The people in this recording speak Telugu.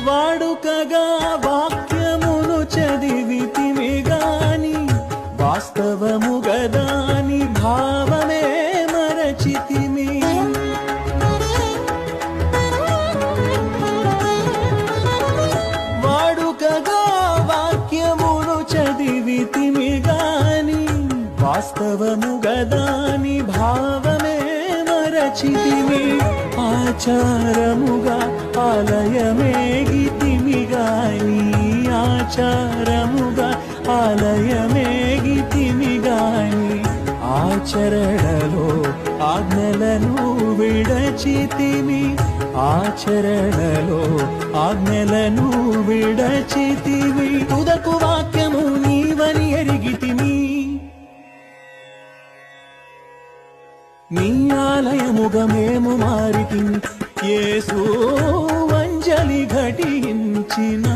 వాడుకగా వాక్యమును చదివితిమి గాని వాస్తవముగదాని భావమే మరచితిమి. వాడుకగా వాక్యమును చదివితిమి గాని వాస్తవముగదాని భావమే మరచితిమి. ఆచారముగా ఆలయమేగితిమి గాని ఆచారముగా ఆలయమేగితిమి గాని ఆచరణలో ఆజ్ఞలను విడచితిమి. ఆచరణలో ఆజ్ఞలను విడచితిమి. తుదకు వాక్యము నీవని ఎరిగితిమి. నీ ఆలయముగా మేము మారితిమి. యేసు అంజలి ఘటించిన